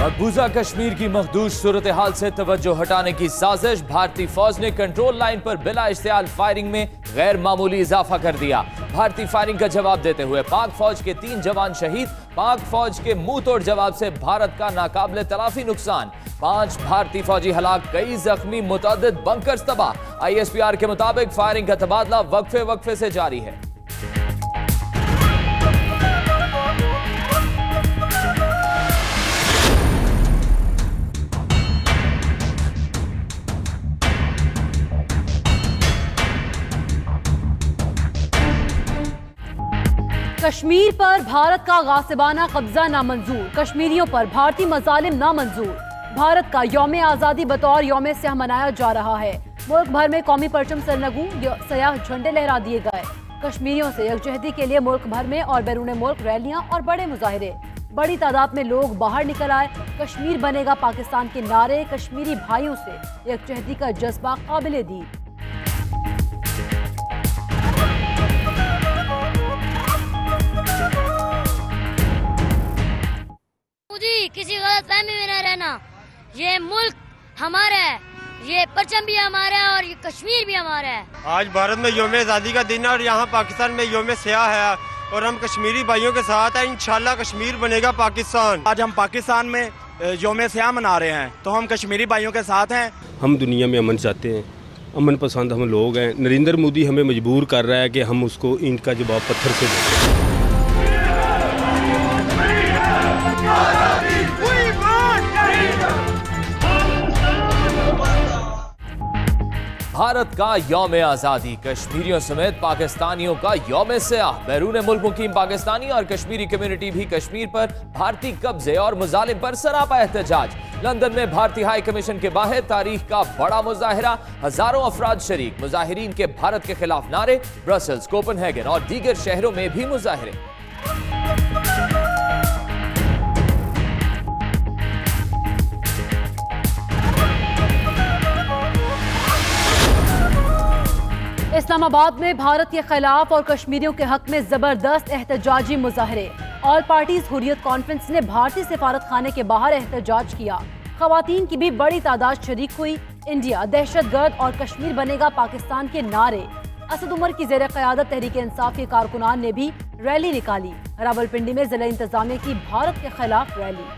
مقبوضہ کشمیر کی مخدوش صورتحال سے توجہ ہٹانے کی سازش، بھارتی فوج نے کنٹرول لائن پر بلا اشتعال فائرنگ میں غیر معمولی اضافہ کر دیا۔ بھارتی فائرنگ کا جواب دیتے ہوئے پاک فوج کے 3 جوان شہید، پاک فوج کے منہ توڑ جواب سے بھارت کا ناقابل تلافی نقصان، 5 بھارتی فوجی ہلاک، کئی زخمی، متعدد بنکرز تباہ۔ ISPR کے مطابق فائرنگ کا تبادلہ وقفے سے جاری ہے۔ کشمیر پر بھارت کا غاصبانہ قبضہ نامنظور، کشمیریوں پر بھارتی مظالم نامنظور۔ بھارت کا یوم آزادی بطور یوم سیاہ منایا جا رہا ہے۔ ملک بھر میں قومی پرچم سرنگوں، سیاہ جھنڈے لہرا دیے گئے۔ کشمیریوں سے یکجہتی کے لیے ملک بھر میں اور بیرون ملک ریلیاں اور بڑے مظاہرے۔ بڑی تعداد میں لوگ باہر نکل آئے۔ کشمیر بنے گا پاکستان کے نعرے، کشمیری بھائیوں سے یکجہتی کا جذبہ قابل دید۔ کسی غلط فہمی میں نہ رہنا، یہ ملک ہمارا ہے، یہ پرچم بھی ہمارا ہے اور یہ کشمیر بھی ہمارا ہے۔ آج بھارت میں یوم آزادی کا دن ہے اور یہاں پاکستان میں یوم سیاہ ہے اور ہم کشمیری بھائیوں کے ساتھ ہیں۔ انشاءاللہ کشمیر بنے گا پاکستان۔ آج ہم پاکستان میں یوم سیاہ منا رہے ہیں تو ہم کشمیری بھائیوں کے ساتھ ہیں۔ ہم دنیا میں امن چاہتے ہیں، امن پسند ہم لوگ ہیں۔ نریندر مودی ہمیں مجبور کر رہا ہے کہ ہم اس کو اینٹ کا جواب پتھر سے دیں۔ بھارت کا یوم آزادی، کشمیریوں سمیت پاکستانیوں کا یوم سیاہ۔ بیرون ملک مقیم پاکستانی اور کشمیری کمیونٹی بھی کشمیر پر بھارتی قبضے اور مظالم پر سراپا احتجاج۔ لندن میں بھارتی ہائی کمیشن کے باہر تاریخ کا بڑا مظاہرہ، ہزاروں افراد شریک۔ مظاہرین کے بھارت کے خلاف نعرے، برسلز، کوپن ہیگن اور دیگر شہروں میں بھی مظاہرے۔ اسلام آباد میں بھارت کے خلاف اور کشمیریوں کے حق میں زبردست احتجاجی مظاہرے۔ آل پارٹیز حریت کانفرنس نے بھارتی سفارت خانے کے باہر احتجاج کیا۔ خواتین کی بھی بڑی تعداد شریک ہوئی۔ انڈیا دہشت گرد اور کشمیر بنے گا پاکستان کے نعرے۔ اسد عمر کی زیر قیادت تحریک انصاف کے کارکنان نے بھی ریلی نکالی۔ راولپنڈی میں ضلع انتظامیہ کی بھارت کے خلاف ریلی۔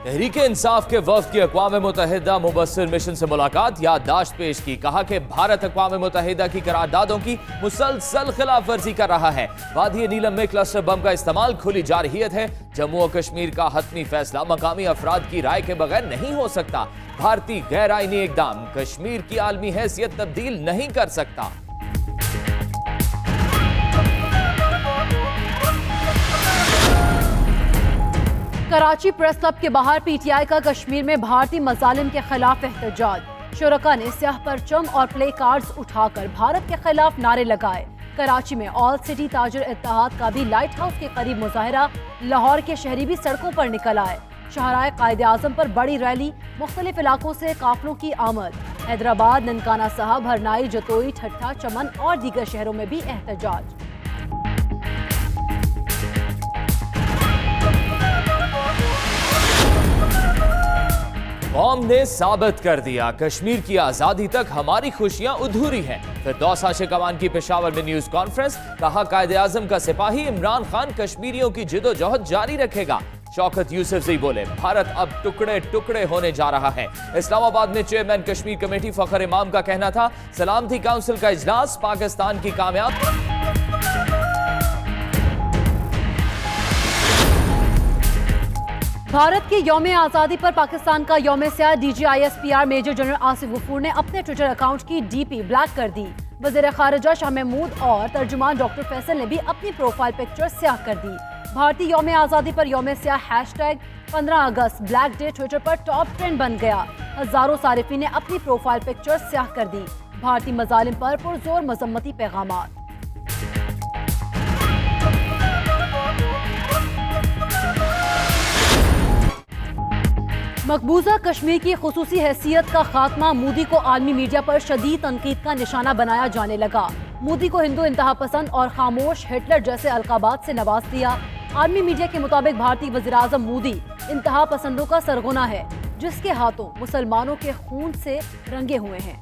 تحریک انصاف کے وفد کی اقوام متحدہ مبصر مشن سے ملاقات، یادداشت پیش کی۔ کہا کہ بھارت اقوام متحدہ کی قراردادوں کی مسلسل خلاف ورزی کر رہا ہے۔ وادی نیلم میں کلسٹر بم کا استعمال کھلی جارحیت ہے۔ جموں و کشمیر کا حتمی فیصلہ مقامی افراد کی رائے کے بغیر نہیں ہو سکتا۔ بھارتی غیر آئینی اقدام کشمیر کی عالمی حیثیت تبدیل نہیں کر سکتا۔ کراچی پریس کلب کے باہر PTI کا کشمیر میں بھارتی مظالم کے خلاف احتجاج۔ شرکاء نے سیاہ پرچم اور پلے کارڈز اٹھا کر بھارت کے خلاف نعرے لگائے۔ کراچی میں آل سٹی تاجر اتحاد کا بھی لائٹ ہاؤس کے قریب مظاہرہ۔ لاہور کے شہری بھی سڑکوں پر نکل آئے۔ شاہراہ قائد اعظم پر بڑی ریلی، مختلف علاقوں سے قافلوں کی آمد۔ حیدرآباد، ننکانہ صاحب، ہرنائی، جتوئی، ٹھٹھہ، چمن اور دیگر شہروں میں بھی احتجاج۔ قوم نے ثابت کر دیا، کشمیر کی آزادی تک ہماری خوشیاں ادھوری ہیں۔ فردوس عاشق امان کی پشاور میں نیوز کانفرنس، کہا قائد اعظم کا سپاہی عمران خان کشمیریوں کی جدوجہد جاری رکھے گا۔ شوکت یوسفزئی بولے، بھارت اب ٹکڑے ٹکڑے ہونے جا رہا ہے۔ اسلام آباد میں چیئرمین کشمیر کمیٹی فخر امام کا کہنا تھا، سلامتی کونسل کا اجلاس پاکستان کی کامیاب۔ بھارت کے یوم آزادی پر پاکستان کا یوم سیاہ، DG ISPR major general Asif Ghafoor نے اپنے ٹویٹر اکاؤنٹ کی DP بلیک کر دی۔ وزیر خارجہ شاہ محمود اور ترجمان ڈاکٹر فیصل نے بھی اپنی پروفائل پکچر سیاہ کر دی۔ بھارتی یوم آزادی پر یوم سیاہ #15 اگست بلیک ڈے ٹویٹر پر ٹاپ ٹرینڈ بن گیا۔ ہزاروں صارفین نے اپنی پروفائل پکچر سیاہ کر دی۔ بھارتی مظالم پر پرزور مذمتی پیغامات۔ مقبوضہ کشمیر کی خصوصی حیثیت کا خاتمہ، مودی کو عالمی میڈیا پر شدید تنقید کا نشانہ بنایا جانے لگا۔ मोदी को हिंदू इंतहा पसंद और खामोश हिटलर जैसे अलकाबात से नवाज दिया। आर्मी मीडिया के मुताबिक भारतीय वज़ीर-ए-आज़म मोदी इंतहा पसंदों का सरगना है, जिसके हाथों मुसलमानों के खून से रंगे हुए हैं।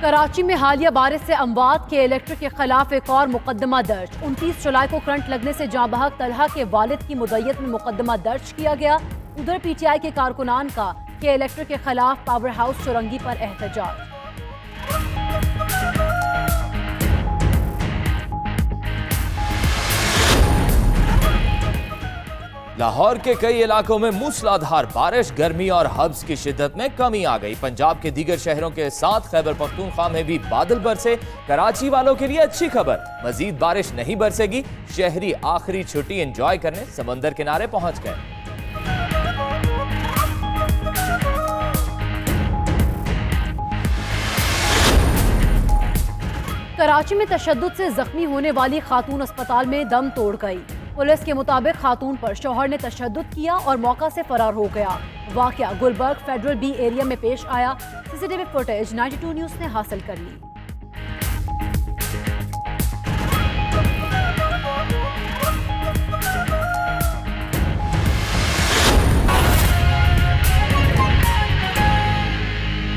कराची में हालिया बारिश से अमवात के इलेक्ट्रिक के खिलाफ एक और मुकदमा दर्ज। 29 जुलाई को करंट लगने से जाँ बहक तलहा के वालिद की मुद्दत में मुकदमा दर्ज किया गया। उधर पीटीआई के कारकुनान का के इलेक्ट्रिक के खिलाफ पावर हाउस चुरंगी पर एहतजाज। लाहौर के कई इलाकों में मूसलाधार बारिश, गर्मी और हब्स की शिद्दत में कमी आ गई। पंजाब के दीगर शहरों के साथ खैबर पख्तूनख्वा में भी बादल बरसे। कराची वालों के लिए अच्छी खबर, मजीद बारिश नहीं बरसेगी। शहरी आखिरी छुट्टी एंजॉय करने समंदर किनारे पहुंच गए। कराची में तशद्दुद से जख्मी होने वाली खातून अस्पताल में दम तोड़ गई। पुलिस के मुताबिक खातून पर शौहर ने तशद्दुद किया और मौका से फरार हो गया। वाकया गुलबर्ग फेडरल बी एरिया में पेश आया। सीसीटीवी फुटेज 92 न्यूज़ ने हासिल कर ली।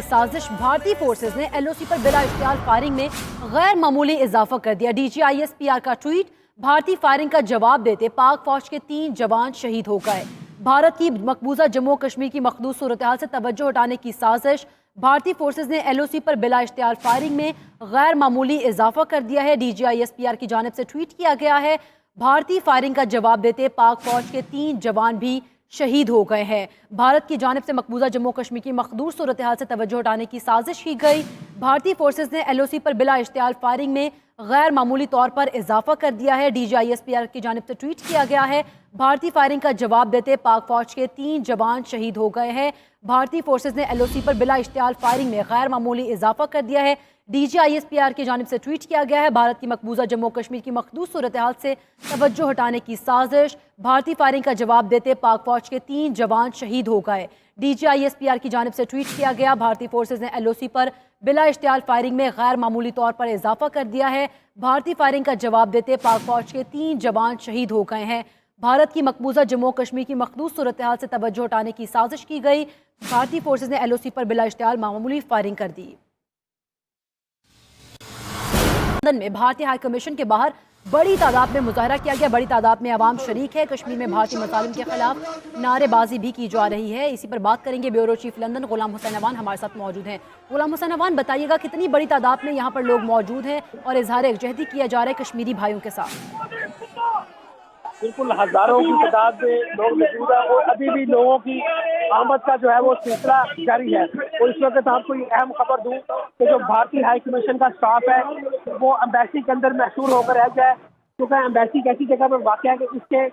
साजिश, भारतीय फोर्सेज ने एलओसी पर बिला इख्तियार फायरिंग में गैर मामूली इजाफा कर दिया। DGISPR का ट्वीट, भारतीय फायरिंग का जवाब देते पाक फौज के 3 जवान शहीद हो गए। भारत की मकबूजा जम्मू कश्मीर की मखदूस सूरत-ए-हाल से तवज्जो हटाने की साजिश, भारतीय फोर्सेज ने एलओसी पर बिला इख्तियार फायरिंग में गैर मामूली इजाफा कर दिया है। DGISPR की जानिब से ट्वीट किया गया है, भारतीय फायरिंग का जवाब देते पाक फौज के 3 जवान भी शहीद हो गए हैं। भारत की जानिब से मकबूजा जम्मू कश्मीर की मखदूस सूरत-ए-हाल से तवज्जो हटाने की साजिश की गई। भारतीय फोर्सेज ने एलओसी पर बिला इख्तियार फायरिंग में गैर मामूली तौर पर इजाफा कर दिया है। DGISPR की जानिब से ट्वीट किया गया है, भारतीय फायरिंग का जवाब देते पाक फौज के 3 जवान शहीद हो गए हैं। भारतीय फोर्सेज ने एलओसी पर बिला इख्तियार फायरिंग में गैर मामूली इजाफा कर दिया है। DGISPR की जानिब से ट्वीट किया गया है, भारत की मकबूजा जम्मू कश्मीर की मखदूस सूरत-ए-हाल से तवज्जो हटाने की साजिश, भारतीय फायरिंग का जवाब देते पाक फौज के 3 जवान शहीद हो गए। DGISPR की जानिब से ट्वीट किया गया, भारतीय फोर्सेज ने एलओसी पर बिला इख्तियार फायरिंग में गैर मामूली तौर पर इजाफा कर दिया है। भारतीय फायरिंग का जवाब देते पाक फौज के 3 जवान शहीद हो गए हैं। भारत की मकबूजा जम्मू कश्मीर की मखदूस सूरत-ए-हाल से तवज्जो हटाने की साजिश की गई। भारतीय फोर्सेज ने एलओसी पर बिला इख्तियार मामूली फायरिंग कर दी। लंदन में भारतीय हाई कमीशन के बाहर बड़ी तादाद में मुजाहरा किया गया। बड़ी तादाद में आवाम शरीक है। कश्मीर में भारतीय मसालिम के खिलाफ नारेबाजी भी की जा रही है। इसी पर बात करेंगे bureau chief London Ghulam Hussain Awan हमारे साथ मौजूद हैं। गुलाम हुसैन अवान, बताइएगा कितनी बड़ी तादाद में यहाँ पर लोग मौजूद हैं और इजहार यकजहती किया जा रहा है कश्मीरी भाइयों के साथ? बिल्कुल, हजारों की तादाद में लोग मौजूद हैं और अभी भी लोगों की आमद का जो है वो सिलसिला जारी है। और इस वक्त आपको ये अहम खबर दूं कि जो भारतीय हाई कमीशन का स्टाफ है वो एम्बेसी के अंदर महसूर होकर रह गया है, क्योंकि एम्बेसी एक ऐसी जगह पर वाक़ है कि इसके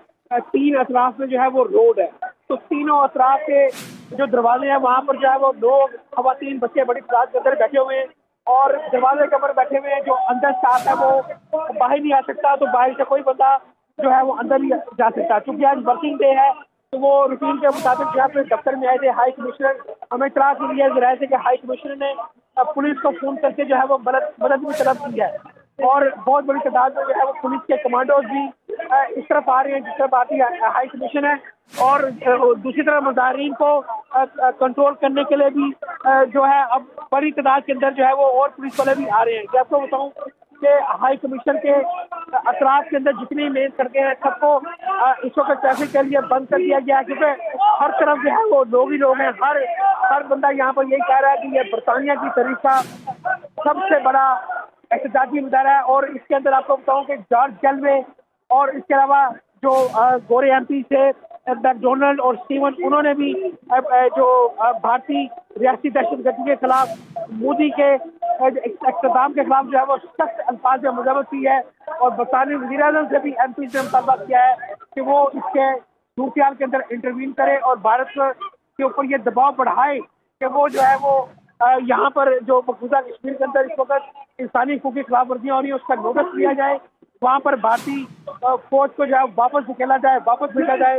3 अतराफ में जो है वो रोड है। तो तीनों अतराफ के जो दरवाजे हैं वहाँ पर जो है वो लोग, खवातीन, बच्चे बड़ी तादाद के अंदर बैठे हुए हैं और दरवाजे के ऊपर बैठे हुए हैं। जो अंदर स्टाफ है वो बाहर नहीं आ सकता, तो बाहर से कोई बंदा जो है वो अंदर नहीं जा सकता। चूंकि आज वर्किंग डे है तो वो रूटीन के मुताबिक जो अपने दफ्तर में आए थे हाई कमिश्नर, हमें इत्तला के लिए जराए थे कि हाई कमिश्नर ने पुलिस को फोन करके जो है वो मदद भी तलब की है और बहुत बड़ी तादाद में जो है वो पुलिस के कमांडोज भी इस तरफ आ रहे हैं जिस तरफ आती हाई कमीशन है। और दूसरी तरफ मुजाहिरीन को कंट्रोल करने के लिए भी जो है अब बड़ी तादाद के अंदर जो है वो और पुलिस वाले भी आ रहे हैं। आपको बताऊं कि हाई कमीशन के अतराफ के अंदर जितनी मेन सड़कें हैं सबको इस वक्त ट्रैफिक के लिए बंद कर दिया गया है, क्योंकि हर तरफ जो है वो लोग ही लोग हैं। हर बंदा यहाँ पर यही कह रहा है कि ये बरतानिया की तारीख का सबसे बड़ा एहतजाजी मुजाहरा है। और इसके अंदर आपको बताऊं कि जॉर्ज गैलवे और इसके अलावा जो गोरे MP थे मैकडोनल्ड और स्टीवन, उन्होंने भी जो भारतीय रियासती दहशतगर्दी के खिलाफ, मोदी के इक़्तिदाम के खिलाफ जो है वो सख्त अल्फाज में मुज़ाहरत की है और बरतानी वज़ीर-ए-आज़म से भी MP से मुतालबा किया है कि वो इसके सूरत-ए-हाल के अंदर इंटरवीन करे और भारत के ऊपर ये दबाव बढ़ाए कि वो जो है वो यहाँ पर जो मकबूजा कश्मीर के अंदर इस वक्त इंसानी हकूक़ की खिलाफ वर्जियाँ हो रही है उसका नोटिस लिया जाए, वहाँ पर भारतीय फौज को जो है वापस निकाला जाए, वापस भेजा जाए।